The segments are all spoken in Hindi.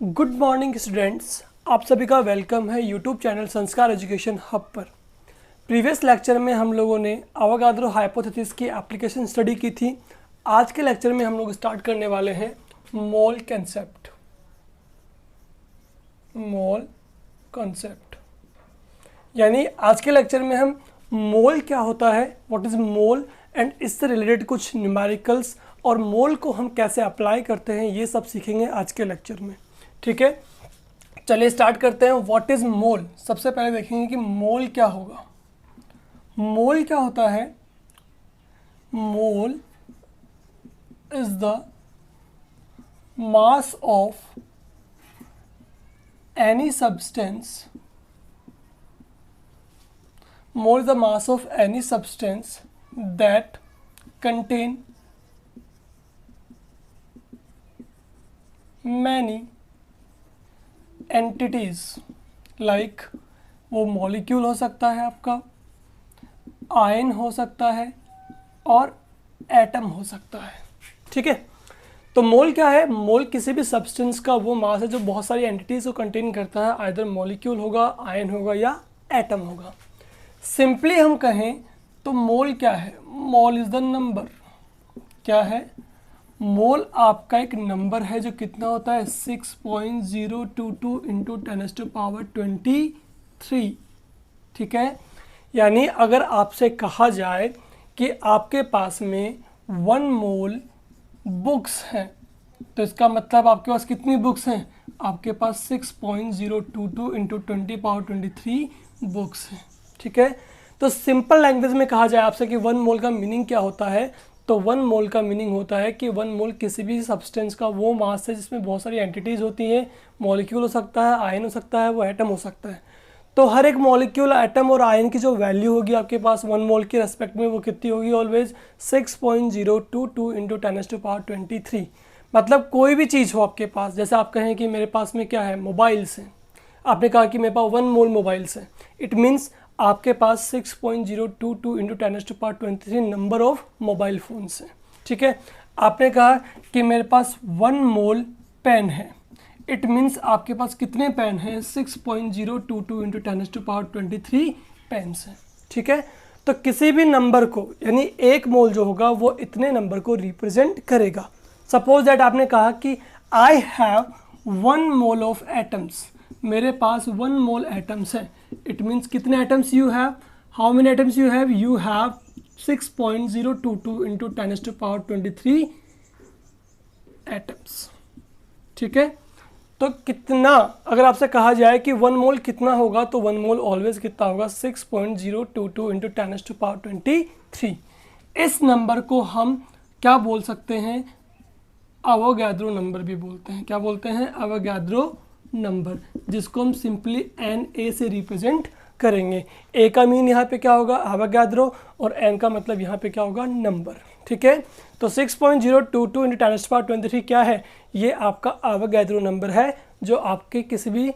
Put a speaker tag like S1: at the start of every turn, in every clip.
S1: गुड मॉर्निंग स्टूडेंट्स, आप सभी का वेलकम है यूट्यूब चैनल संस्कार एजुकेशन हब पर। प्रीवियस लेक्चर में हम लोगों ने अवोगाद्रो हाइपोथेसिस की एप्लीकेशन स्टडी की थी। आज के लेक्चर में हम लोग स्टार्ट करने वाले हैं मोल कंसेप्ट। मोल कंसेप्ट यानी आज के लेक्चर में हम मोल क्या होता है, व्हाट इज़ मोल, एंड इससे रिलेटेड कुछ न्यूमेरिकल्स और मोल को हम कैसे अप्लाई करते हैं ये सब सीखेंगे आज के लेक्चर में। ठीक है, चलिए स्टार्ट करते हैं। व्हाट इज़ मोल। सबसे पहले देखेंगे कि मोल क्या होगा। मोल क्या होता है। Mole is the mass of any substance. Mole is the mass of any substance that contain many entities, like वो मॉलिक्यूल हो सकता है, आपका आयन हो सकता है और एटम हो सकता है। ठीक है, तो मोल क्या है। मोल किसी भी सब्सटेंस का वो मास है जो बहुत सारी एंटिटीज को कंटेन करता है, आइदर मॉलिक्यूल होगा, आयन होगा या एटम होगा। सिंपली हम कहें तो मोल क्या है। Mole is the number. क्या है मोल? आपका एक नंबर है जो कितना होता है 6.022 इंटू 10⁻23। ठीक है, यानी अगर आपसे कहा जाए कि आपके पास में 1 मोल बुक्स हैं तो इसका मतलब आपके पास कितनी बुक्स हैं? आपके पास 6.022 इंटू 10⁻23 बुक्स हैं। ठीक है, तो सिंपल लैंग्वेज में कहा जाए आपसे कि 1 मोल का मीनिंग क्या होता है, तो 1 मोल का मीनिंग होता है कि 1 मोल किसी भी सब्सटेंस का वो मास है जिसमें बहुत सारी एंटिटीज़ होती हैं। मॉलिक्यूल हो सकता है, आयन हो सकता है, वो एटम हो सकता है। तो हर एक मॉलिक्यूल, एटम और आयन की जो वैल्यू होगी आपके पास 1 मोल के रेस्पेक्ट में वो कितनी होगी? Always 6.022 into 10⁻23। मतलब कोई भी चीज़ हो आपके पास, जैसे आप कहें कि मेरे पास में क्या है, मोबाइल्स हैं। आपने कहा कि मेरे पास 1 मोल मोबाइल्स हैं, इट मीन्स आपके पास 6.022 into 10⁻23 number of mobile phones हैं। ठीक है, आपने कहा कि मेरे पास 1 मोल पेन है, इट मीन्स आपके पास कितने पेन हैं? 6.022 इंटू 10⁻23 पेन्स हैं। ठीक है, तो किसी भी नंबर को, यानी 1 मोल जो होगा वो इतने नंबर को रिप्रेजेंट करेगा। सपोज दैट आपने कहा कि I have 1 mole of atoms. मेरे पास 1 मोल एटम्स हैं, इट मीन्स कितने atoms you have? How many atoms you have? You have 6.022 into 10⁻23 atoms. ठीक है, तो कितना, अगर आपसे कहा जाए कि 1 मोल कितना होगा तो 1 मोल ऑलवेज कितना होगा? 6.022 इंटू 10⁻23। इस नंबर को हम क्या बोल सकते हैं? अवोगाद्रो नंबर भी बोलते हैं। क्या बोलते हैं? अवोगाद्रो नंबर, जिसको हम सिंपली NA से रिप्रेजेंट करेंगे। A का मीन यहाँ पे क्या होगा? अवोगाद्रो, और N का मतलब यहाँ पे क्या होगा? नंबर। ठीक है, तो 6.022 इंटू 10⁻23 क्या है? ये आपका अवोगाद्रो नंबर है जो आपके किसी भी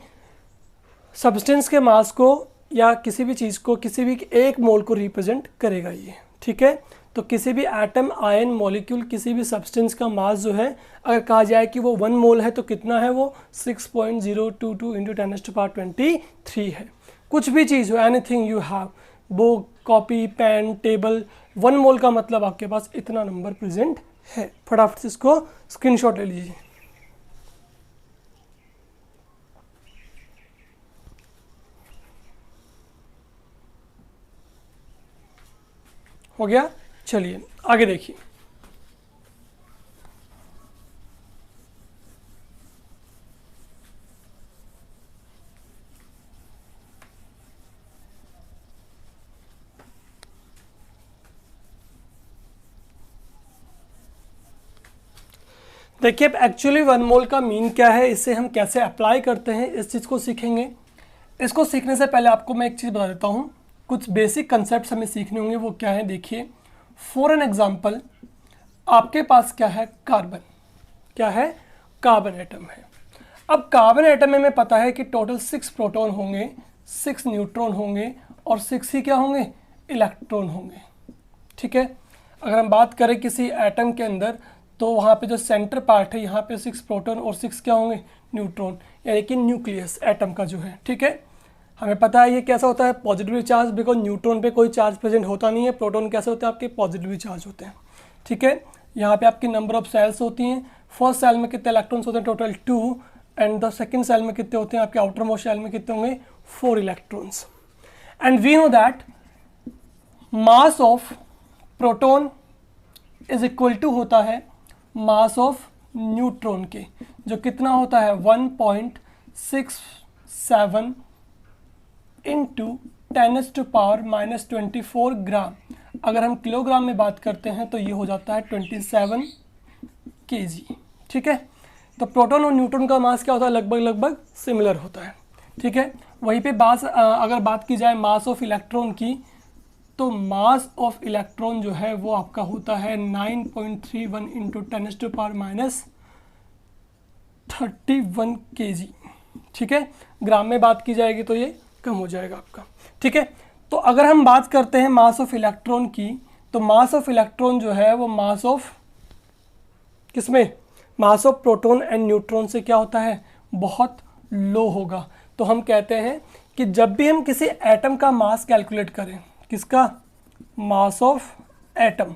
S1: सब्सटेंस के मास को या किसी भी चीज़ को, किसी भी 1 मोल को रिप्रेजेंट करेगा ये। ठीक है, तो किसी भी एटम, आयन, मॉलिक्यूल, किसी भी सब्सटेंस का मास जो है, अगर कहा जाए कि वो 1 मोल है तो कितना है वो? 6.022 इंटू 10⁻23 है। कुछ भी चीज़ हो, anything you have, book, copy, pen, table, 1 mole का मतलब आपके पास इतना नंबर प्रेजेंट है। फटाफट से इसको स्क्रीनशॉट ले लीजिए। हो गया? चलिए आगे देखिए। देखिए, अब एक्चुअली 1 मोल का मीन क्या है, इसे हम कैसे अप्लाई करते हैं, इस चीज़ को सीखेंगे। इसको सीखने से पहले आपको मैं एक चीज़ बता देता हूँ। कुछ बेसिक कंसेप्ट हमें सीखने होंगे, वो क्या है देखिए। फॉर एन एग्जांपल, आपके पास क्या है? कार्बन। क्या है? कार्बन एटम है। अब कार्बन एटम में हमें पता है कि टोटल 6 प्रोटॉन होंगे, 6 न्यूट्रॉन होंगे और 6 ही क्या होंगे? इलेक्ट्रॉन होंगे। ठीक है, अगर हम बात करें किसी एटम के अंदर तो वहाँ पे जो सेंटर पार्ट है यहाँ पे 6 प्रोटॉन और 6 क्या होंगे, न्यूट्रॉन, यानी कि न्यूक्लियस एटम का जो है, ठीक है। हमें पता है ये कैसा होता है, पॉजिटिवली चार्ज, बिकॉज न्यूट्रॉन पे कोई चार्ज प्रेजेंट होता नहीं है, प्रोटॉन कैसे होते हैं आपके, पॉजिटिवली चार्ज होते हैं, ठीक है। यहाँ पे आपकी नंबर ऑफ सेल्स होती हैं, फर्स्ट सेल में कितने इलेक्ट्रॉन्स होते हैं, total 2, and the second shell में कितने होते हैं, आपके आउटर मोस्ट सेल में कितने होंगे, 4 electrons. And we know that mass of proton is equal to होता है मास ऑफ न्यूट्रॉन के, जो कितना होता है 1.67 इंटू 10⁻⁻24 ग्राम। अगर हम किलोग्राम में बात करते हैं तो ये हो जाता है 27 kg, ठीक है। तो प्रोटॉन और न्यूट्रॉन का मास क्या होता है, लगभग सिमिलर होता है, ठीक है। वहीं पे अगर बात की जाए मास ऑफ इलेक्ट्रॉन की, तो मास ऑफ इलेक्ट्रॉन जो है वो आपका होता है 9.31 इंटू 10⁻31 kg, ठीक है। ग्राम में बात की जाएगी तो ये कम हो जाएगा आपका, ठीक है। तो अगर हम बात करते हैं मास ऑफ इलेक्ट्रॉन की, तो मास ऑफ इलेक्ट्रॉन जो है वो मास ऑफ किसमें, मास ऑफ प्रोटॉन एंड न्यूट्रॉन से क्या होता है, बहुत लो होगा। तो हम कहते हैं कि जब भी हम किसी एटम का मास कैलकुलेट करें, किसका, मास ऑफ एटम,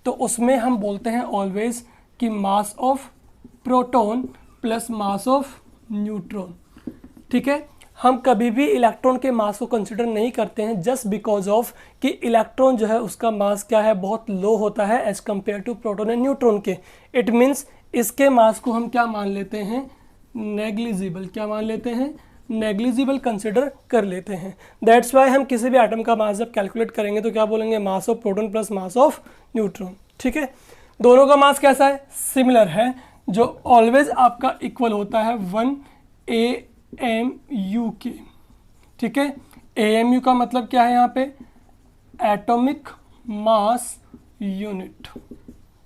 S1: तो उसमें हम बोलते हैं ऑलवेज कि मास of proton plus mass of neutron, ठीक है। हम कभी भी इलेक्ट्रॉन के मास को कंसिडर नहीं करते हैं, जस्ट बिकॉज ऑफ कि इलेक्ट्रॉन जो है उसका मास क्या है, बहुत लो होता है as compare to proton and neutron के। इट मीन्स इसके मास को हम क्या मान लेते हैं, नेग्लिजिबल, क्या मान लेते हैं, नेग्लिजिबल कंसिडर कर लेते हैं। दैट्स वाई हम किसी भी एटम का मास जब कैलकुलेट करेंगे तो क्या बोलेंगे, मास of proton plus mass of neutron, ठीक है। दोनों का मास कैसा है, सिमिलर है, जो ऑलवेज आपका इक्वल होता है 1 AMU के, ठीक है। AMU का मतलब क्या है यहाँ पे, एटॉमिक मास यूनिट,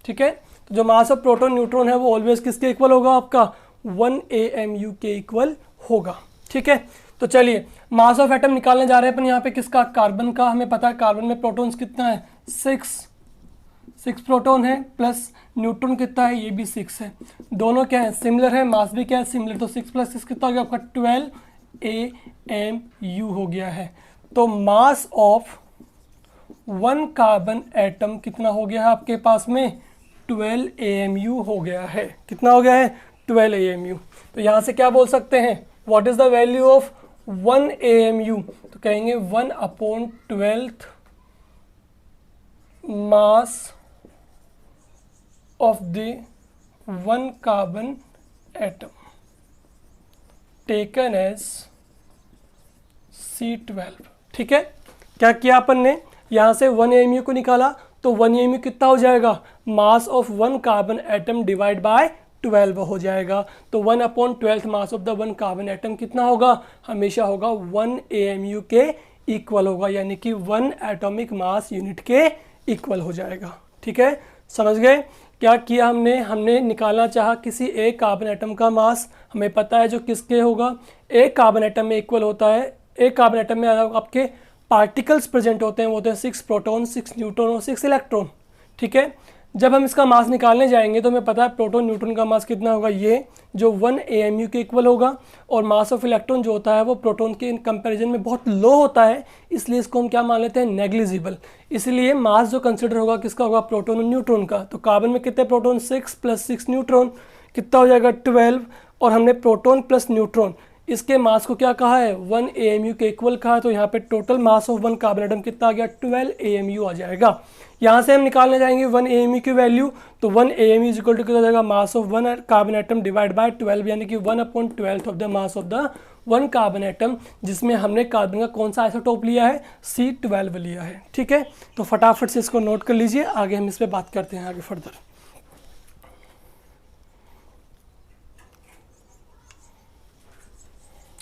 S1: ठीक है। तो जो मास ऑफ प्रोटॉन न्यूट्रॉन है वो ऑलवेज किसके इक्वल होगा, आपका 1 AMU के इक्वल होगा, ठीक है। तो चलिए मास ऑफ एटम निकालने जा रहे हैं अपन यहाँ पे, किसका, कार्बन का। हमें पता है कार्बन में प्रोटॉन्स कितना है, 6 प्रोटॉन है, प्लस न्यूट्रॉन कितना है, ये भी 6 है। दोनों क्या है, सिमिलर है, मास भी क्या है, सिमिलर। तो 6 + 6 कितना हो गया आपका, 12 AMU हो गया है। तो मास ऑफ 1 कार्बन एटम कितना हो गया है आपके पास में, 12 AMU हो गया है। कितना हो गया है, 12 AMU। तो यहाँ से क्या बोल सकते हैं, what is the value of 1 AMU, तो कहेंगे 1/12 मास of the 1 carbon atom taken as C12, ठीक है। क्या किया अपन ने, यहाँ से 1 AMU को निकाला, तो 1 AMU कितना हो जाएगा, मास of 1 carbon atom divide by 12 हो जाएगा। तो 1/12 मास ऑफ द 1 कार्बन एटम कितना होगा, हमेशा होगा 1 AMU के इक्वल होगा, यानी कि 1 एटॉमिक मास यूनिट के इक्वल हो जाएगा, ठीक है। समझ गए क्या किया हमने निकालना चाहा किसी एक कार्बन एटम का मास। हमें पता है जो किसके होगा, एक कार्बन एटम में इक्वल होता है, एक कार्बन एटम में आपके पार्टिकल्स प्रेजेंट होते हैं, वो होते हैं 6 प्रोटॉन, 6 न्यूट्रॉन और 6 इलेक्ट्रॉन, ठीक है। जब हम इसका मास निकालने जाएंगे तो हमें पता है प्रोटॉन न्यूट्रॉन का मास कितना होगा, ये जो 1 AMU के इक्वल होगा। और मास ऑफ इलेक्ट्रॉन जो होता है वो प्रोटॉन के इन कंपैरिजन में बहुत लो होता है, इसलिए इसको हम क्या मान लेते हैं, नेग्लिजिबल। इसलिए मास जो कंसिडर होगा किसका होगा, प्रोटॉन और न्यूट्रॉन का। तो कार्बन में कितने प्रोटॉन, 6 + 6 न्यूट्रॉन, कितना हो जाएगा 12। और हमने प्रोटॉन प्लस न्यूट्रॉन इसके मास को क्या कहा है, 1 AMU के इक्वल कहा है। तो यहाँ पे total mass of 1 carbon atom कितना आ गया, 12 AMU आ जाएगा। यहाँ से हम निकालने जाएंगे 1 AMU की वैल्यू, तो 1 AMU इज इक्वल टू कितना हो जाएगा, मास of 1 carbon atom divide by 12, यानी कि 1/12 of the mass of the 1 carbon atom, जिसमें हमने कार्बन का कौन सा आइसोटोप लिया है, C12 लिया है, ठीक है। तो फटाफट से इसको नोट कर लीजिए, आगे हम इस पर बात करते हैं आगे फर्दर।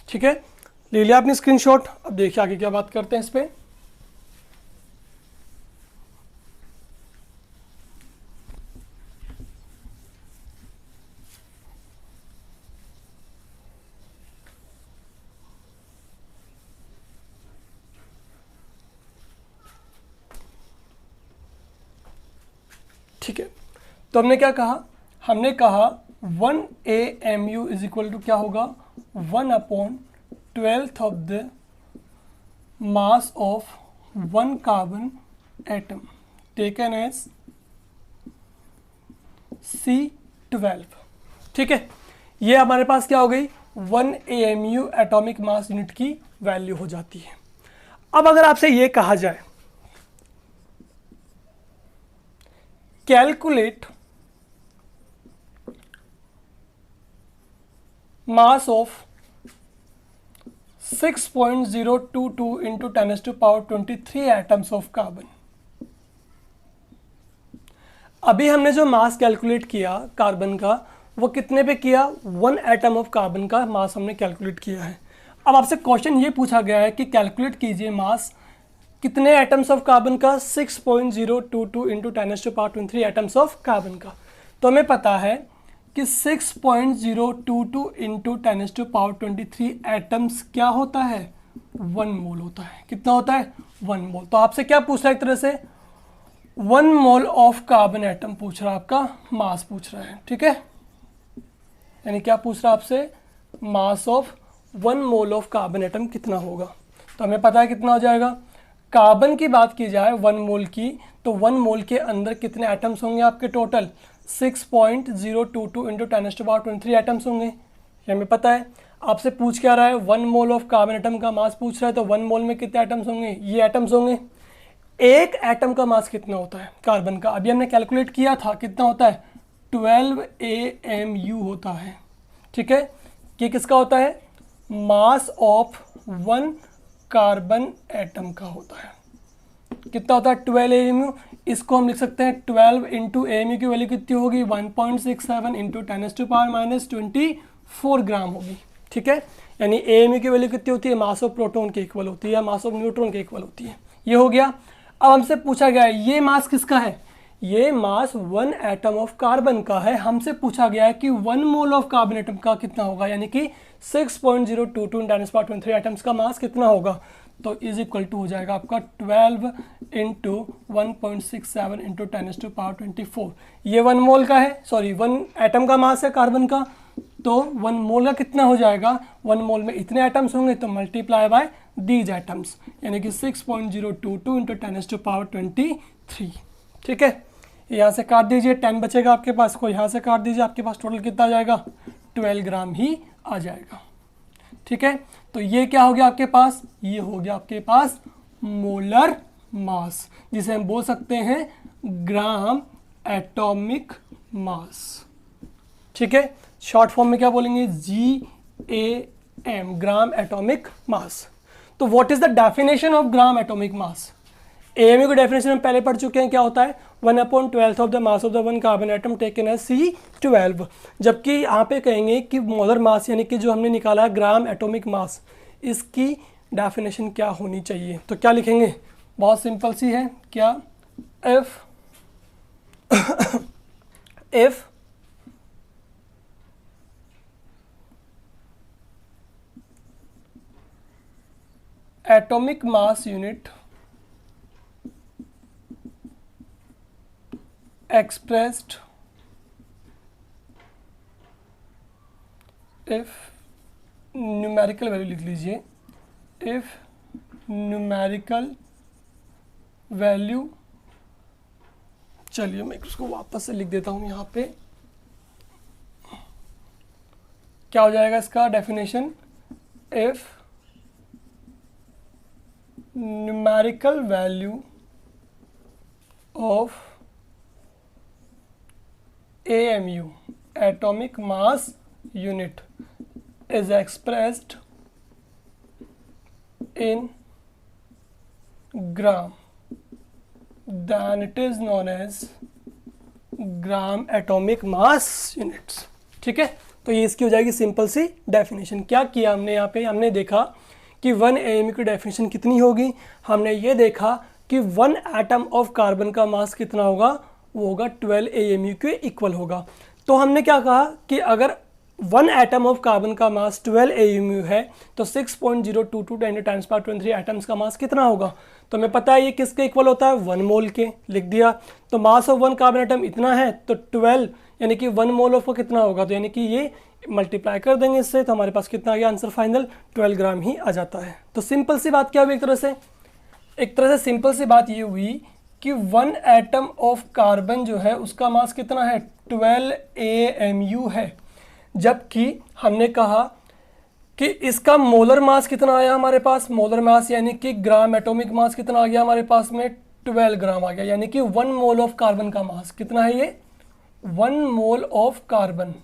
S1: ठीक है, ले लिया आपने स्क्रीनशॉट। अब देखिए आगे क्या बात करते हैं इस पर। ठीक है, तो हमने क्या कहा, हमने कहा 1 AMU इज इक्वल टू क्या होगा, 1/12 of the mass of 1 carbon atom taken as C12। ठीक है, ये हमारे पास क्या हो गई, 1 AMU एटॉमिक मास यूनिट की वैल्यू हो जाती है। अब अगर आपसे ये कहा जाए calculate mass of 6.022 into 10⁻23 atoms of carbon. अभी हमने जो मास कैलकुलेट किया कार्बन का, वो कितने पे किया, 1 एटम ऑफ कार्बन का मास हमने कैलकुलेट किया है। अब आपसे क्वेश्चन ये पूछा गया है कि कैलकुलेट कीजिए मास कितने एटम्स ऑफ कार्बन का, 6.022 into 10⁻23 एटम्स ऑफ कार्बन का। तो हमें पता है कि 6.022 into 10⁻23 एटम्स क्या होता है, 1 मोल होता है। कितना होता है, 1 मोल। तो आपसे क्या पूछ रहा है, एक तरह से 1 मोल ऑफ कार्बन एटम पूछ रहा है, आपका मास पूछ रहा है। ठीक है, यानी क्या पूछ रहा है आपसे, मास of 1 mole of carbon atom कितना होगा। तो हमें पता है कितना हो जाएगा। कार्बन की बात की जाए 1 मोल की, तो 1 मोल के अंदर कितने एटम्स होंगे आपके, टोटल 6.022 into 10⁻23 एटम्स होंगे, ये हमें पता है। आपसे पूछ क्या रहा है, 1 मोल ऑफ कार्बन एटम का मास पूछ रहा है, तो 1 मोल में कितने एटम्स होंगे, ये एटम्स होंगे। एक एटम का मास कितना होता है कार्बन का, अभी हमने कैलकुलेट किया था, कितना होता है, 12 AMU होता है। ठीक है, ये किसका होता है, मास ऑफ 1 कार्बन एटम का होता है। कितना होता है, 12 AMU। इसको हम लिख सकते हैं 12 इंटू AMU की वैल्यू कितनी होगी, 1.67 इंटू 10⁻⁻24 ग्राम होगी। ठीक है, यानी AMU की वैल्यू कितनी होती है, मास ऑफ प्रोटॉन के इक्वल होती है या मास ऑफ न्यूट्रॉन के इक्वल होती है। ये हो गया। अब हमसे पूछा गया है ये मास किसका है, ये मास 1 एटम ऑफ कार्बन का है। हमसे पूछा गया है कि 1 मोल ऑफ कार्बन एटम का कितना होगा, यानी कि 6.022 10⁻23 एटम्स का मास कितना होगा। तो इज इक्वल टू हो जाएगा आपका 12 इंटू 1.67 इंटू 10⁻24। ये 1 मोल का है, सॉरी 1 एटम का मास है कार्बन का, तो 1 मोल का कितना हो जाएगा, 1 मोल में इतने एटम्स होंगे तो मल्टीप्लाई बाय दीज एटम्स, यानी कि 6.022 इंटू 10⁻23। ठीक है, यहाँ से काट दीजिए, 10 बचेगा आपके पास, को यहाँ से काट दीजिए, आपके पास टोटल कितना आ जाएगा, 12 ग्राम ही आ जाएगा। ठीक है, तो ये क्या हो गया आपके पास, ये हो गया आपके पास मोलर मास, जिसे हम बोल सकते हैं ग्राम एटॉमिक मास। ठीक है, शॉर्ट फॉर्म में क्या बोलेंगे, GAM, ग्राम एटॉमिक मास। तो what is the definition of gram atomic mass. AMU की डेफिनेशन हम पहले पढ़ चुके हैं, क्या होता है, 1/12 of the mass of the 1 carbon atom taken as C12। जबकि यहाँ पे कहेंगे कि मोलर मास, यानी कि जो हमने निकाला है ग्राम एटॉमिक मास, इसकी डेफिनेशन क्या होनी चाहिए। तो क्या लिखेंगे, बहुत सिंपल सी है, क्या, if atomic mass unit expressed if numerical value लिख लीजिए, if numerical value, चलिए मैं उसको वापस से लिख देता हूँ यहाँ पे, क्या हो जाएगा इसका definition, if numerical value of AMU, atomic mass unit, is expressed in gram, then it is known as gram atomic mass units. ठीक है, तो ये इसकी हो जाएगी सिंपल सी डेफिनेशन। क्या किया हमने यहाँ पे, हमने देखा कि 1 AMU की डेफिनेशन कितनी होगी, हमने ये देखा कि 1 एटम ऑफ कार्बन का मास कितना होगा, वो होगा 12 AMU के इक्वल होगा। तो हमने क्या कहा कि अगर वन एटम ऑफ कार्बन का मास 12 AU है, तो 6.022 10 टाइम्स पावर 23 एटम्स का मास कितना होगा? तो हमें पता है ये किसके इक्वल होता है, 1 मोल के, लिख दिया। तो mass of one carbon atom इतना है, तो 12 यानी कि 1 मोल ऑफ कितना होगा, तो यानी कि ये मल्टीप्लाई कर देंगे इससे, तो हमारे पास कितना आ गया आंसर फाइनल, 12 ग्राम ही आ जाता है। तो सिंपल सी बात क्या हुई, एक तरह से सिंपल सी बात ये हुई कि 1 एटम ऑफ कार्बन जो है उसका मास कितना है, 12 AMU है, जबकि हमने कहा कि इसका मोलर मास कितना आया हमारे पास, मोलर मास यानी कि ग्राम एटॉमिक मास कितना आ गया हमारे पास में, 12 ग्राम आ गया, यानी कि 1 मोल ऑफ कार्बन का मास कितना है, ये 1 मोल ऑफ कार्बन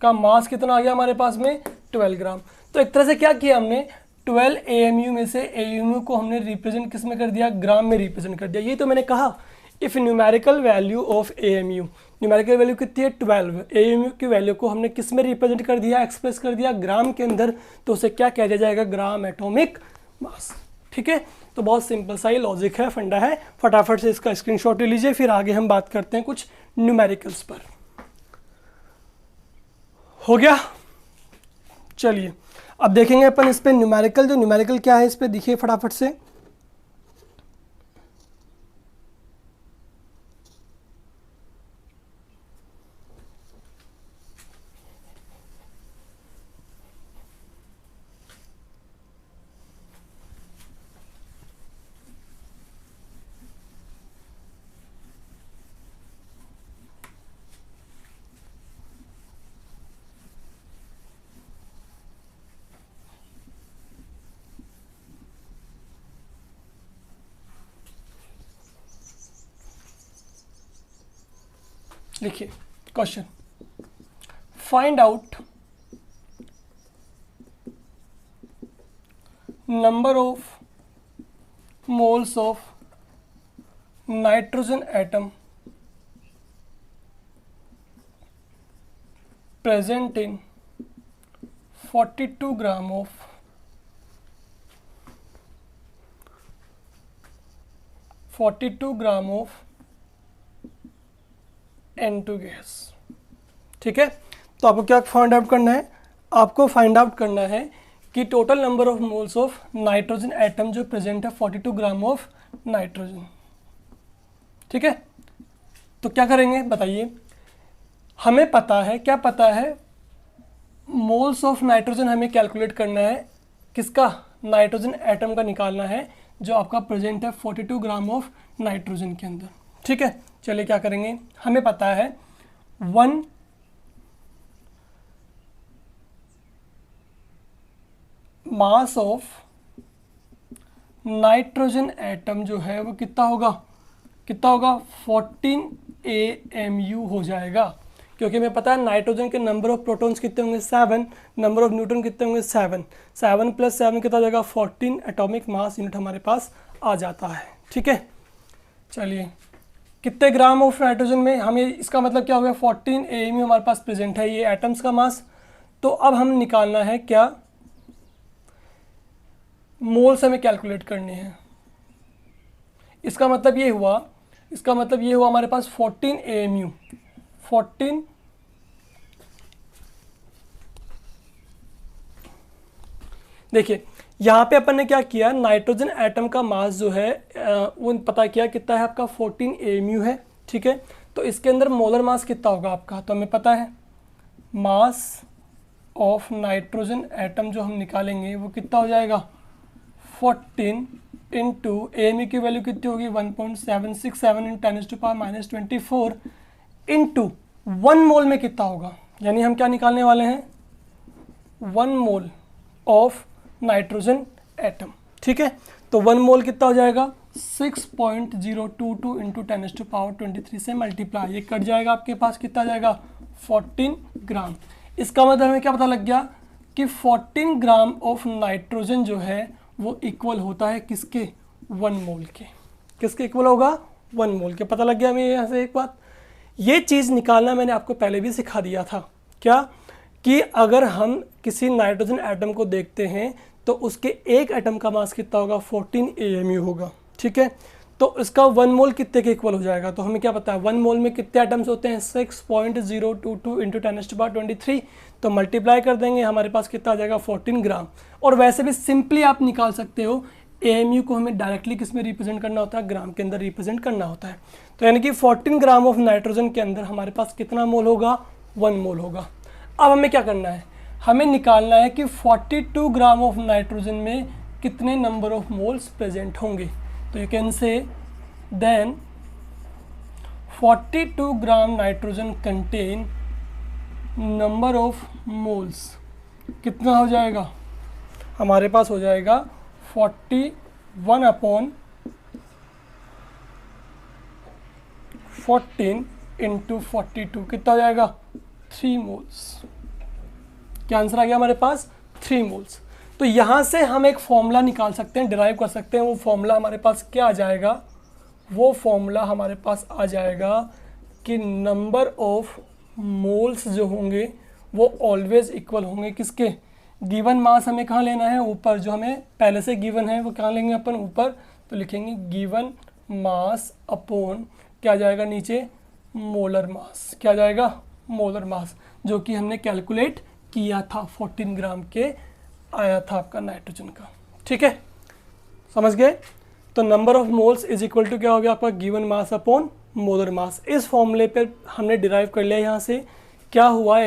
S1: का मास कितना आ गया हमारे पास में, 12 ग्राम। तो एक तरह से क्या किया हमने, 12 AMU में से AMU को हमने रिप्रेजेंट किस में कर दिया, ग्राम में रिप्रेजेंट कर दिया। ये तो मैंने कहा if numerical value of AMU, numerical value कितनी है 12, AMU की वैल्यू को हमने किस में रिप्रेजेंट कर दिया, एक्सप्रेस कर दिया ग्राम के अंदर, तो उसे क्या कह दिया जाएगा, ग्राम एटॉमिक मास। ठीक है, तो बहुत सिंपल सा ये लॉजिक है, फंडा है, फटाफट से इसका स्क्रीनशॉट ले लीजिए, फिर आगे हम बात करते हैं कुछ न्यूमेरिकल्स पर। हो गया, चलिए अब देखेंगे अपन इस पे न्यूमेरिकल, जो न्यूमेरिकल क्या है इस पे देखिए फटाफट से। लिखिए question, find out number of moles of nitrogen atom present in 42 gram of 42 gram of N2 gas. ठीक है, तो आपको क्या फाइंड आउट करना है, आपको फाइंड आउट करना है कि total number of moles of nitrogen atom जो प्रेजेंट है 42 ग्राम ऑफ नाइट्रोजन। ठीक है, तो क्या करेंगे बताइए, हमें पता है, क्या पता है, मोल्स ऑफ नाइट्रोजन हमें कैलकुलेट करना है, किसका, नाइट्रोजन एटम का निकालना है जो आपका प्रेजेंट है 42 ग्राम ऑफ नाइट्रोजन के अंदर। ठीक है, चलिए क्या करेंगे, हमें पता है 1 मास ऑफ नाइट्रोजन एटम जो है वो कितना होगा, 14 AMU हो जाएगा, क्योंकि हमें पता है नाइट्रोजन के नंबर ऑफ प्रोटॉन्स कितने होंगे 7, नंबर ऑफ न्यूट्रॉन कितने होंगे 7, 7 + 7 कितना हो जाएगा 14 एटॉमिक मास यूनिट हमारे पास आ जाता है। ठीक है, चलिए कितने ग्राम ऑफ नाइट्रोजन में, हमें इसका मतलब क्या हो गया, 14 AMU हमारे पास प्रेजेंट है, ये एटम्स का मास। तो अब हम निकालना है क्या, मोल्स हमें कैलकुलेट करने हैं। इसका मतलब ये हुआ, हमारे पास 14 AMU, 14 देखिए यहाँ पे अपन ने क्या किया, नाइट्रोजन एटम का मास जो है वो पता किया कितना है आपका 14 AMU है। ठीक है, तो इसके अंदर मोलर मास कितना होगा आपका, तो हमें पता है मास ऑफ नाइट्रोजन एटम जो हम निकालेंगे वो कितना हो जाएगा 14 इंटू AMU की वैल्यू कितनी होगी 1.767 × 10⁻24 इंटू 1 मोल में कितना होगा, यानी हम क्या निकालने वाले हैं 1 मोल ऑफ नाइट्रोजन एटम। ठीक है, तो 1 मोल कितना हो जाएगा 6.022 इंटू 10⁻23 से मल्टीप्लाई, ये कट जाएगा, आपके पास कितना आ जाएगा 14 ग्राम। इसका मतलब हमें क्या पता लग गया कि 14 ग्राम ऑफ नाइट्रोजन जो है वो इक्वल होता है किसके, 1 मोल के, किसके इक्वल होगा 1 मोल के। पता लग गया हमें यहाँ से एक बात, ये चीज़ निकालना मैंने आपको पहले भी सिखा दिया था, क्या कि अगर हम किसी नाइट्रोजन एटम को देखते हैं तो उसके एक एटम का मास कितना होगा 14 AMU होगा। ठीक है, तो इसका 1 मोल कितने के इक्वल हो जाएगा, तो हमें क्या पता है 1 मोल में कितने एटम्स होते हैं 6.022 इंटू 10⁻23, तो मल्टीप्लाई कर देंगे, हमारे पास कितना आ जाएगा 14 ग्राम। और वैसे भी सिंपली आप निकाल सकते हो, AMU को हमें डायरेक्टली किस में रिप्रेजेंट करना होता है, ग्राम के अंदर रिप्रेजेंट करना होता है। तो यानी कि 14 ग्राम ऑफ नाइट्रोजन के अंदर हमारे पास कितना मोल होगा, 1 मोल होगा। अब हमें क्या करना है, हमें निकालना है कि 42 ग्राम ऑफ नाइट्रोजन में कितने नंबर ऑफ मोल्स प्रेजेंट होंगे। तो you can say then 42 gram nitrogen contain number of moles कितना हो जाएगा, हमारे पास हो जाएगा 41/14 इंटू 42 कितना हो जाएगा 3 मोल्स। क्या आंसर आ गया हमारे पास 3 मोल्स। तो यहाँ से हम एक फॉर्मूला निकाल सकते हैं, डिराइव कर सकते हैं। वो फॉर्मूला हमारे पास क्या आ जाएगा, वो फॉर्मूला हमारे पास आ जाएगा कि नंबर ऑफ मोल्स जो होंगे वो ऑलवेज इक्वल होंगे किसके, गिवन मास हमें कहाँ लेना है, ऊपर, जो हमें पहले से गिवन है वो कहाँ लेंगे अपन, ऊपर। तो लिखेंगे गिवन मास अपॉन क्या आ जाएगा नीचे, मोलर मास। क्या आ जाएगा, मोलर मास, जो कि हमने कैलकुलेट किया था 14 ग्राम के आया था आपका नाइट्रोजन का। ठीक है, समझ गए। तो number of moles is equal to क्या हो गया आपका, given mass upon molar mass. इस फॉर्मूले पे हमने डिराइव कर लिया। यहाँ से क्या हुआ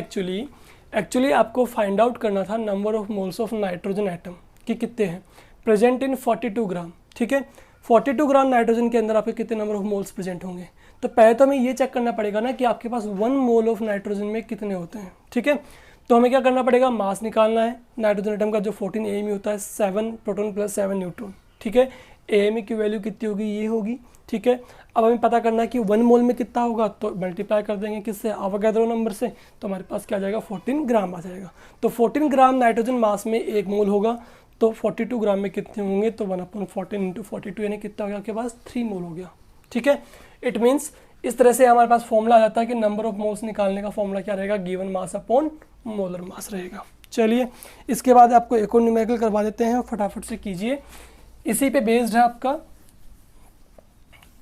S1: एक्चुअली आपको फाइंड आउट करना था number of moles of nitrogen atom कि कितने हैं प्रेजेंट इन 42 ग्राम। ठीक है, 42 ग्राम नाइट्रोजन के अंदर आपके कितने नंबर ऑफ मोल्स प्रेजेंट होंगे। तो पहले तो हमें ये चेक करना पड़ेगा ना कि आपके पास 1 मोल ऑफ नाइट्रोजन में कितने होते हैं। ठीक है, तो हमें क्या करना पड़ेगा, मास निकालना है नाइट्रोजन एटम का, जो 14 AMU होता है, 7 प्रोटॉन प्लस 7 न्यूट्रॉन। ठीक है, AMU की वैल्यू कितनी होगी, ये होगी। ठीक है, अब हमें पता करना है कि 1 मोल में कितना होगा, तो मल्टीप्लाई कर देंगे किससे, आवागाद्रो नंबर से। तो हमारे पास क्या आ जाएगा 14 ग्राम आ जाएगा। तो 14 ग्राम नाइट्रोजन मास में 1 मोल होगा, तो 42 ग्राम में कितने होंगे, तो 1/14 इंटू 42 यानी कितना हो गया आपके पास 3 मोल हो गया। ठीक है, इट मीन्स इस तरह से हमारे पास फॉर्मूला आ जाता है कि नंबर ऑफ मोल्स निकालने का फॉर्मूला क्या रहेगा, गिवन मास अपॉन मोलर मास रहेगा। चलिए, इसके बाद आपको एक और न्यूमेरिकल करवा देते हैं, फटाफट से कीजिए। इसी पे बेस्ड है आपका,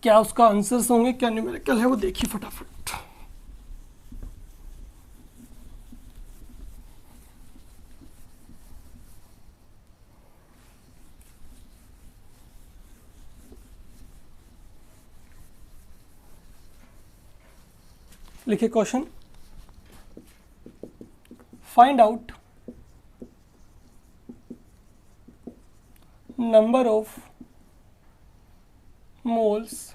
S1: क्या उसका आंसर्स होंगे, क्या न्यूमेरिकल है वो देखिए फटाफट। लिखिए question, find out number of moles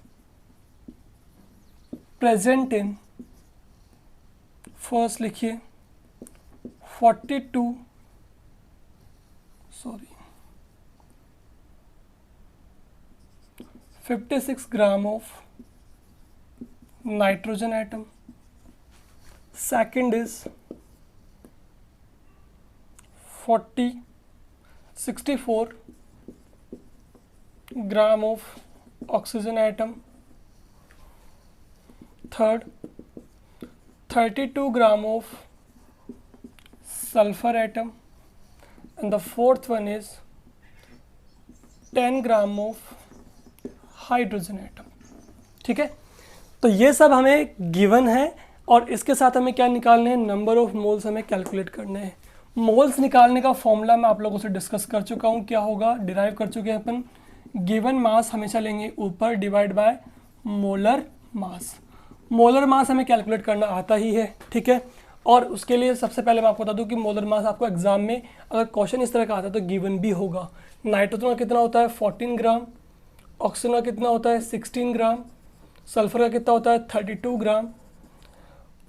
S1: present in, first लिखिए 56 gram of nitrogen atom. Second is 64 gram of oxygen atom. Third, 32 gram of sulfur atom. And the fourth one is 10 gram of hydrogen atom. ठीक है, तो ये सब हमें गिवन है और इसके साथ हमें क्या निकालने हैं, नंबर ऑफ मोल्स हमें कैलकुलेट करने हैं। मोल्स निकालने का फॉर्मूला मैं आप लोगों से डिस्कस कर चुका हूँ, क्या होगा, डिराइव कर चुके हैं अपन। गिवन मास हमेशा लेंगे ऊपर divide by molar mass. Molar mass हमें कैलकुलेट करना आता ही है। ठीक है, और उसके लिए सबसे पहले मैं आपको बता दूं कि मोलर मास आपको एग्जाम में अगर क्वेश्चन इस तरह का आता है तो गिवन भी होगा। नाइट्रोजन का कितना होता है 14 ग्राम, ऑक्सीजन का कितना होता है 16 ग्राम, सल्फर का कितना होता है 32 ग्राम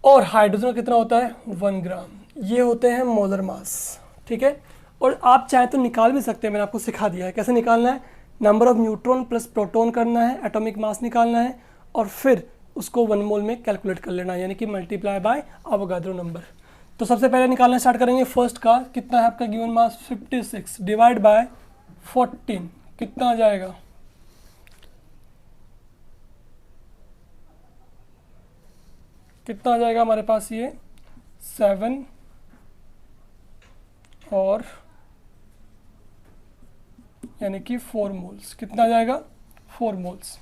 S1: और हाइड्रोजन का कितना होता है 1 ग्राम। ये होते हैं मोलर मास। ठीक है, और आप चाहें तो निकाल भी सकते हैं, मैंने आपको सिखा दिया है कैसे निकालना है। Number of neutron plus proton करना है, एटॉमिक मास निकालना है और फिर उसको 1 मोल में कैलकुलेट कर लेना है, यानी कि मल्टीप्लाई बाय अवोगाद्रो नंबर। तो सबसे पहले निकालना स्टार्ट करेंगे। फर्स्ट का कितना है आपका गिवन मास 56 डिवाइड बाय 14 कितना आ जाएगा, कितना आ जाएगा हमारे पास ये 7 और यानी कि 4 मोल्स। कितना आ जाएगा 4 moles.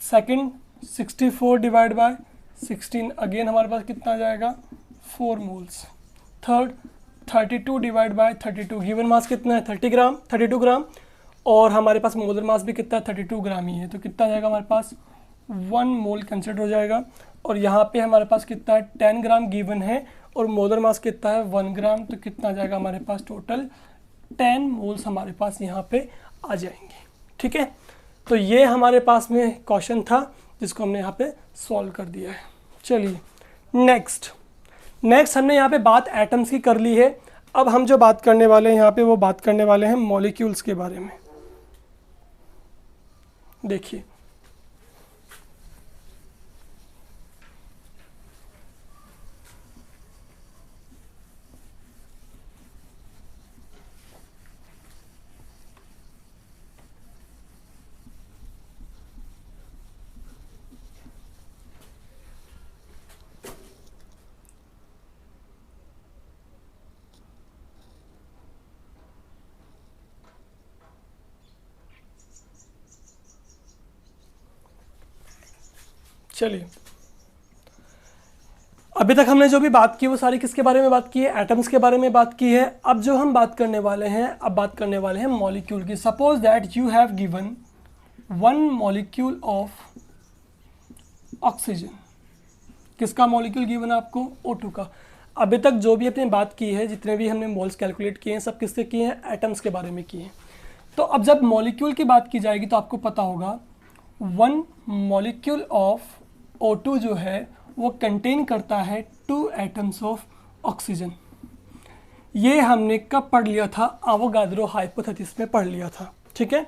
S1: Second 64 divide by 16, again हमारे पास कितना आ जाएगा 4 moles. Third 32 divide by 32, given mass कितना है 32 ग्राम, और हमारे पास मोलर मास भी कितना है 32 ग्राम ही है, तो कितना आ जाएगा हमारे पास 1 मोल कंसिडर हो जाएगा। और यहाँ पे हमारे पास कितना है 10 ग्राम गिवन है, और मोलर मास कितना है 1 ग्राम, तो कितना आ जाएगा हमारे पास टोटल 10 मोल्स हमारे पास यहाँ पे आ जाएंगे। ठीक है, तो ये हमारे पास में क्वेश्चन था जिसको हमने यहाँ पे सॉल्व कर दिया है। चलिए नेक्स्ट हमने यहाँ पे बात एटम्स की कर ली है। अब हम जो बात करने वाले हैं यहाँ पे वो बात करने वाले हैं मॉलिक्यूल्स के बारे में। देखिए चलिए अभी तक हमने जो भी बात की वो सारी किसके बारे में बात की है, एटम्स के बारे में बात की है। अब जो हम बात करने वाले हैं, अब बात करने वाले हैं मॉलिक्यूल की। Suppose that you have given 1 molecule of oxygen. किसका मॉलिक्यूल गिवन है आपको, O2 का। अभी तक जो भी अपने बात की है, जितने भी हमने मोल्स कैलकुलेट किए हैं, सब किसके किए हैं, एटम्स के बारे में किए हैं। तो अब जब मॉलिक्यूल की बात की जाएगी तो आपको पता होगा 1 मॉलिक्यूल ऑफ O2 जो है वो कंटेन करता है 2 एटम्स ऑफ ऑक्सीजन। ये हमने कब पढ़ लिया था, एवोगाड्रो हाइपोथेसिस में पढ़ लिया था। ठीक है,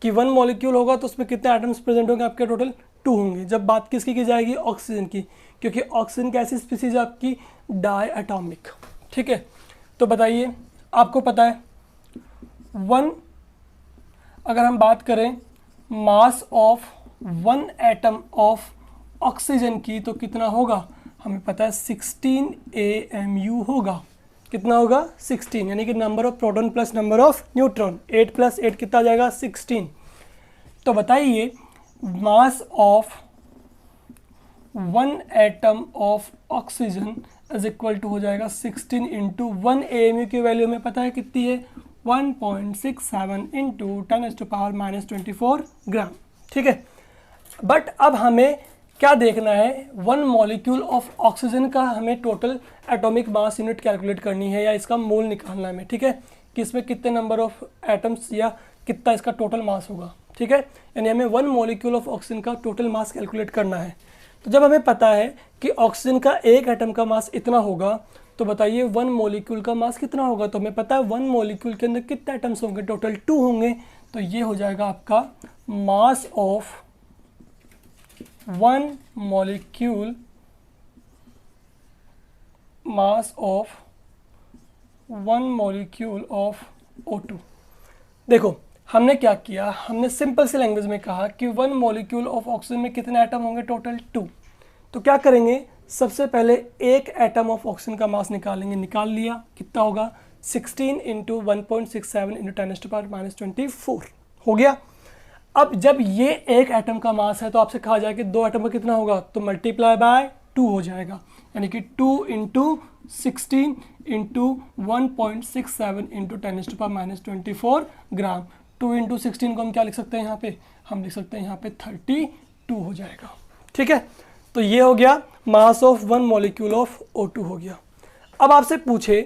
S1: कि 1 मॉलिक्यूल होगा तो उसमें कितने एटम्स प्रेजेंट होंगे आपके, टोटल 2 होंगे। जब बात किसकी की जाएगी, ऑक्सीजन की, क्योंकि ऑक्सीजन की ऐसी स्पीसीज है आपकी डाई एटॉमिक। ठीक है, तो बताइए आपको पता है 1, अगर हम बात करें मास ऑफ 1 एटम ऑफ ऑक्सीजन की तो कितना होगा, हमें पता है 16 AMU होगा। कितना होगा 16, यानी कि number of proton plus number of neutron, 8 + 8 कितना आ जाएगा 16। तो बताइए mass of 1 atom of oxygen is equal to हो जाएगा 16 × 1 AMU की वैल्यू हमें पता है कितनी है 1.67 × 10⁻⁻24 ग्राम। ठीक है, बट अब हमें क्या देखना है, 1 मॉलिक्यूल ऑफ ऑक्सीजन का हमें total atomic mass unit calculate करनी है, या इसका मोल निकालना है हमें। ठीक है, कि इसमें कितने नंबर ऑफ एटम्स या कितना इसका टोटल मास होगा। ठीक है, यानी हमें 1 मॉलिक्यूल ऑफ ऑक्सीजन का टोटल मास कैलकुलेट करना है। तो जब हमें पता है कि ऑक्सीजन का एक एटम का मास इतना होगा, तो बताइए 1 मॉलिक्यूल का मास कितना होगा। तो हमें पता है 1 मॉलिक्यूल के अंदर कितने एटम्स होंगे, टोटल 2 होंगे। तो ये हो जाएगा आपका मास of 1 molecule, mass of 1 molecule of O2। देखो हमने क्या किया, हमने सिंपल सी लैंग्वेज में कहा कि 1 molecule of ऑक्सीजन में कितने एटम होंगे, टोटल 2। तो क्या करेंगे, सबसे पहले एक एटम ऑफ ऑक्सीजन का मास निकालेंगे। निकाल लिया, कितना होगा 16 × 1.67 × 10⁻⁻24 हो गया। अब जब ये एक एटम का मास है तो आपसे कहा जाए कि 2 एटम का कितना होगा, तो मल्टीप्लाई बाय 2 हो जाएगा, यानी कि 2 × 16 × 1.67 × 10⁻⁻24 ग्राम। 2 × 16 को हम क्या लिख सकते हैं, यहाँ पे हम लिख सकते हैं यहाँ पे 32 हो जाएगा। ठीक है, तो ये हो गया मास ऑफ 1 मॉलिक्यूल ऑफ O2 हो गया। अब आपसे पूछे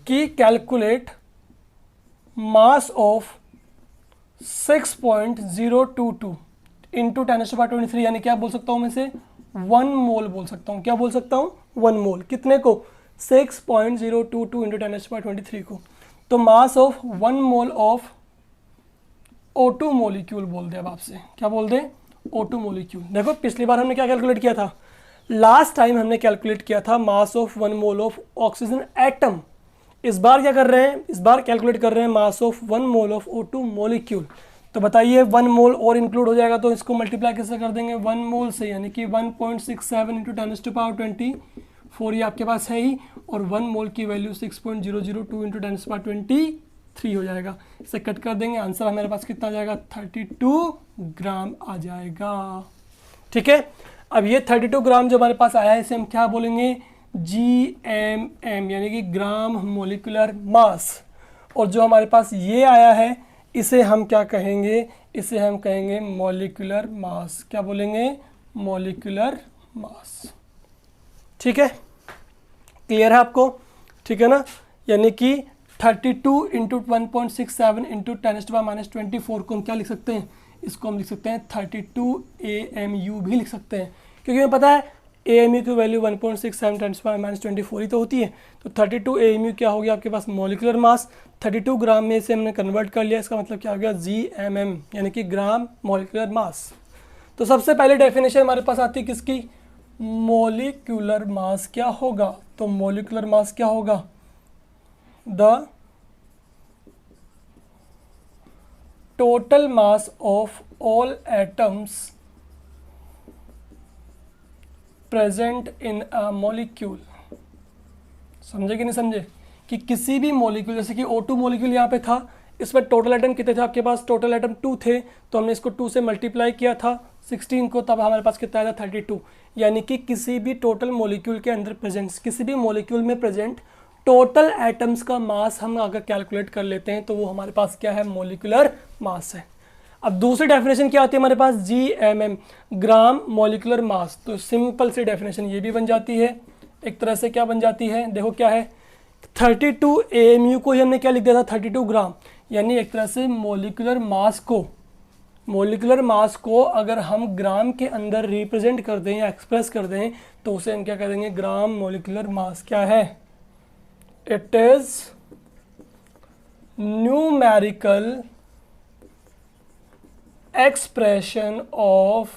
S1: कि कैलकुलेट मास ऑफ 6.022 × 10⁻23, यानी क्या बोल सकता हूँ मैं से 1 मोल बोल सकता हूँ। क्या बोल सकता हूँ 1 मोल, कितने को 6.022 × 10⁻23 को। तो मास of 1 mole of O2 molecule बोल दे। अब आपसे क्या बोल दे, O2 मॉलिक्यूल। देखो पिछली बार हमने क्या कैलकुलेट किया था, लास्ट टाइम हमने कैलकुलेट किया था मास of 1 mole of oxygen atom. इस बार क्या कर रहे हैं, इस बार कैलकुलेट कर रहे हैं मास of 1 mole of O2 molecule. तो बताइए 1 मोल और इंक्लूड हो जाएगा, तो इसको मल्टीप्लाई कैसे कर देंगे 1 मोल से, यानी कि 1.67 × 10⁻24 ये आपके पास है ही, और 1 मोल की वैल्यू 6.002 × 10⁻23 हो जाएगा। इसे कट कर देंगे, आंसर हमारे पास कितना आ जाएगा 32 ग्राम आ जाएगा। ठीक है। अब ये 32 ग्राम जो हमारे पास आया है इसे हम क्या बोलेंगे, GMM, यानी कि ग्राम मोलिकुलर मास। और जो हमारे पास ये आया है इसे हम क्या कहेंगे, इसे हम कहेंगे मॉलिक्यूलर मास। क्या बोलेंगे, मॉलिक्यूलर मास। ठीक है, क्लियर है आपको, ठीक है ना। यानी कि 32 इंटू 1.67 इंटू 10⁻⁻24 को हम क्या लिख सकते हैं, इसको हम लिख सकते हैं 32 AMU भी लिख सकते हैं, क्योंकि हमें पता है AMU की वैल्यू 1.67 10⁻⁻24 ही तो होती है। तो 32 AMU क्या हो गया आपके पास, मॉलिकुलर मास। 32 ग्राम में से हमने कन्वर्ट कर लिया, इसका मतलब क्या हो गया, GMM, यानी कि ग्राम मोलिकुलर मास। तो सबसे पहले डेफिनेशन हमारे पास आती है किसकी, मोलिकुलर मास क्या होगा, तो मोलिकुलर मास क्या होगा, the total mass of all atoms present in a molecule. समझे कि नहीं समझे, कि किसी भी मॉलिक्यूल, जैसे कि O2 मॉलिक्यूल यहाँ पे था, इसमें टोटल एटम कितने थे आपके पास, टोटल एटम 2 थे, तो हमने इसको 2 से मल्टीप्लाई किया था 16 को, तब हमारे पास कितना आया था 32। यानी कि किसी भी टोटल मॉलिक्यूल के अंदर प्रेजेंट, किसी भी मॉलिक्यूल में प्रेजेंट टोटल एटम्स का मास हम अगर कैलकुलेट कर लेते हैं तो वो हमारे पास क्या है, मॉलिक्यूलर मास है। अब दूसरी डेफिनेशन क्या आती है हमारे पास, GMM, ग्राम मॉलिक्यूलर मास। तो सिंपल सी डेफिनेशन ये भी बन जाती है, एक तरह से क्या बन जाती है, देखो क्या है, 32 AMU को ही हमने क्या लिख दिया था, 32 ग्राम, यानी एक तरह से मॉलिक्यूलर मास को अगर हम ग्राम के अंदर रिप्रेजेंट कर दें या एक्सप्रेस कर दें तो उसे हम क्या कर देंगे, ग्राम मॉलिक्यूलर मास। क्या है, it is numerical expression of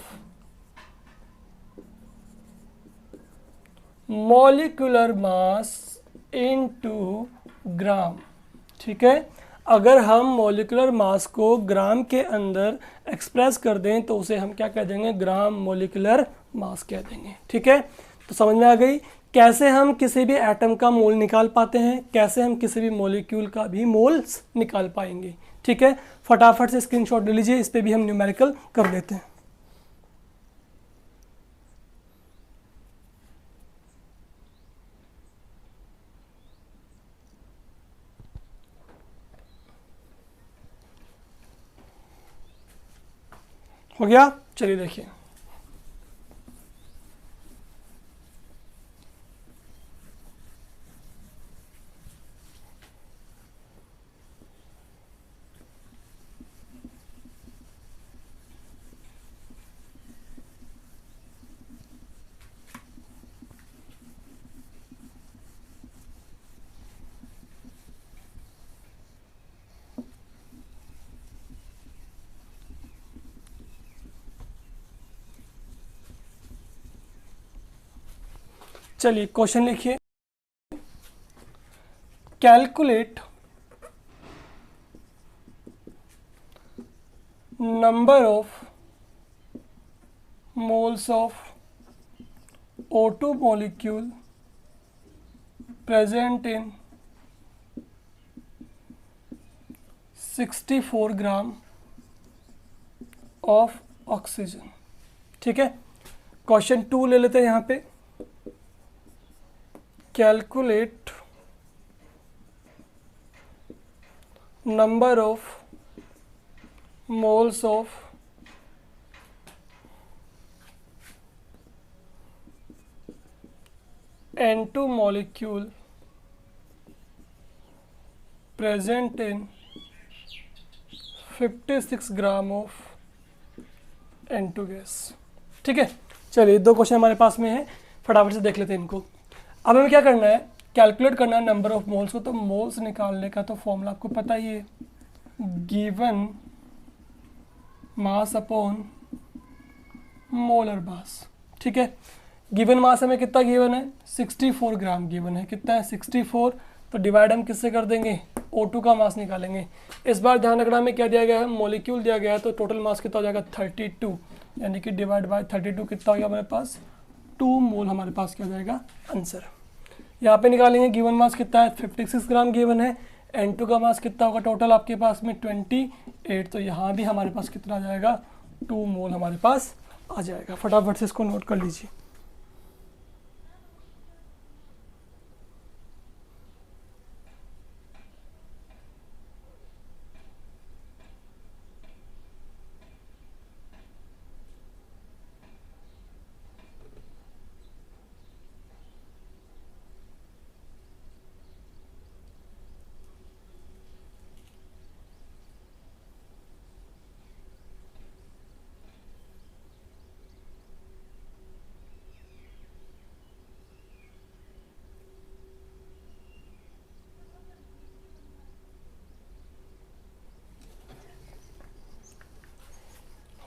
S1: molecular mass into gram. ठीक है, अगर हम मॉलिक्यूलर मास को ग्राम के अंदर एक्सप्रेस कर दें तो उसे हम क्या कह देंगे, ग्राम मॉलिक्यूलर मास कह देंगे। ठीक है, तो समझ में आ गई कैसे हम किसी भी एटम का मोल निकाल पाते हैं, कैसे हम किसी भी मॉलिक्यूल का भी मोल्स निकाल पाएंगे। ठीक है, फटाफट से स्क्रीनशॉट ले लीजिए, इस पे भी हम न्यूमेरिकल कर देते हैं। हो गया, चलिए देखिए, चलिए क्वेश्चन लिखिए, calculate number of moles of O2 molecule present in 64 gram of oxygen. ठीक है, क्वेश्चन 2 ले लेते हैं यहाँ पे, calculate number of moles of N2 molecule present in 56 gram of N2 gas. ठीक है, चलिए 2 क्वेश्चन हमारे पास में है, फटाफट से देख लेते हैं इनको। अब हमें क्या करना है, कैलकुलेट करना है नंबर ऑफ मोल्स को। तो मोल्स निकालने का तो फॉर्मूला आपको पता ही है, गिवन मास अपॉन मोलर मास। ठीक है, गिवन मास हमें कितना गिवन है, 64 ग्राम गिवन है, कितना है 64, तो डिवाइड हम किससे कर देंगे, O2 का मास निकालेंगे। इस बार ध्यान रखना में क्या दिया गया है, मॉलिक्यूल दिया गया है, तो टोटल मास कितना हो जाएगा 32, यानी कि डिवाइड बाय 32 कितना हो गया हमारे पास, 2 मोल हमारे पास क्या जाएगा आंसर। यहाँ पे निकालेंगे, गिवन मास कितना है 56 ग्राम गिवन है, N2 का मास कितना होगा टोटल आपके पास में 28, तो यहाँ भी हमारे पास कितना आ जाएगा 2 मोल हमारे पास आ जाएगा। फटाफट से इसको नोट कर लीजिए।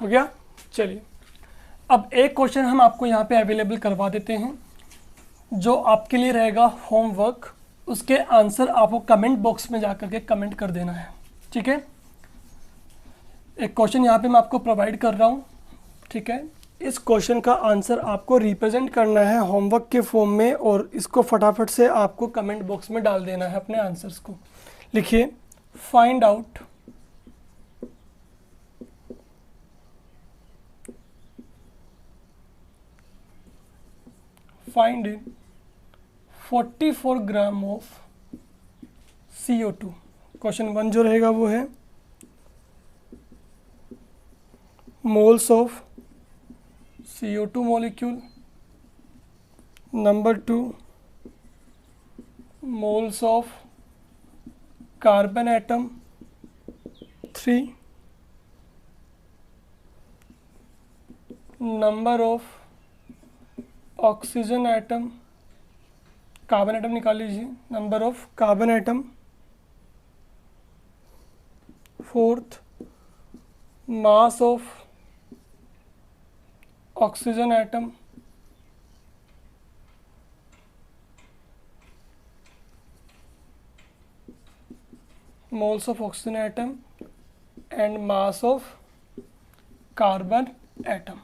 S1: हो गया। चलिए अब एक क्वेश्चन हम आपको यहाँ पे अवेलेबल करवा देते हैं जो आपके लिए रहेगा होमवर्क। उसके आंसर आपको कमेंट बॉक्स में जाकर के कमेंट कर देना है, ठीक है। एक क्वेश्चन यहाँ पे मैं आपको प्रोवाइड कर रहा हूँ, ठीक है। इस क्वेश्चन का आंसर आपको रिप्रेजेंट करना है होमवर्क के फॉर्म में और इसको फटाफट से आपको कमेंट बॉक्स में डाल देना है अपने आंसर्स को। लिखिए find out find in 44 gram of CO2। Question 1 जो रहेगा वो है moles of CO2 molecule. Number 2 moles of carbon atom. 3 number of oxygen atom. Carbon atom निकाल लीजिए, number of carbon atom. 4th mass of oxygen atom. Moles of oxygen atom and mass of carbon atom.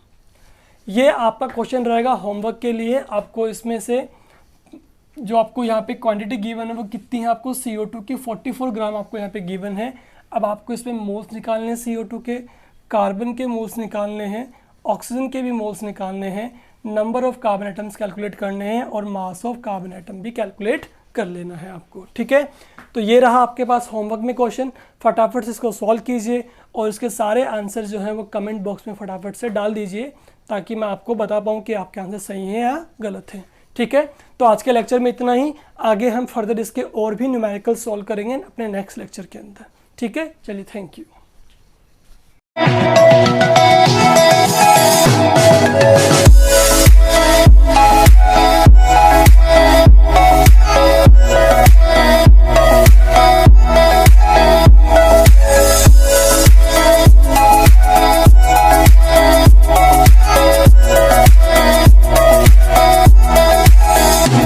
S1: ये आपका क्वेश्चन रहेगा होमवर्क के लिए। आपको इसमें से जो आपको यहाँ पे क्वांटिटी गिवन है वो कितनी है, आपको CO2 की 44 ग्राम आपको यहाँ पे गिवन है। अब आपको इसमें मोल्स निकालने हैं CO2 के, कार्बन के मोल्स निकालने हैं, ऑक्सीजन के भी मोल्स निकालने हैं, number of carbon atoms calculate करने हैं और मास ऑफ कार्बन एटम भी कैलकुलेट कर लेना है आपको, ठीक है। तो ये रहा आपके पास होमवर्क में क्वेश्चन। फटाफट से इसको सॉल्व कीजिए और इसके सारे आंसर जो हैं वो कमेंट बॉक्स में फटाफट से डाल दीजिए ताकि मैं आपको बता पाऊँ कि आपके आंसर सही हैं या गलत हैं, ठीक है। तो आज के लेक्चर में इतना ही। आगे हम फर्दर इसके और भी न्यूमेरिकल सॉल्व करेंगे अपने नेक्स्ट लेक्चर के अंदर, ठीक है। चलिए, थैंक यू।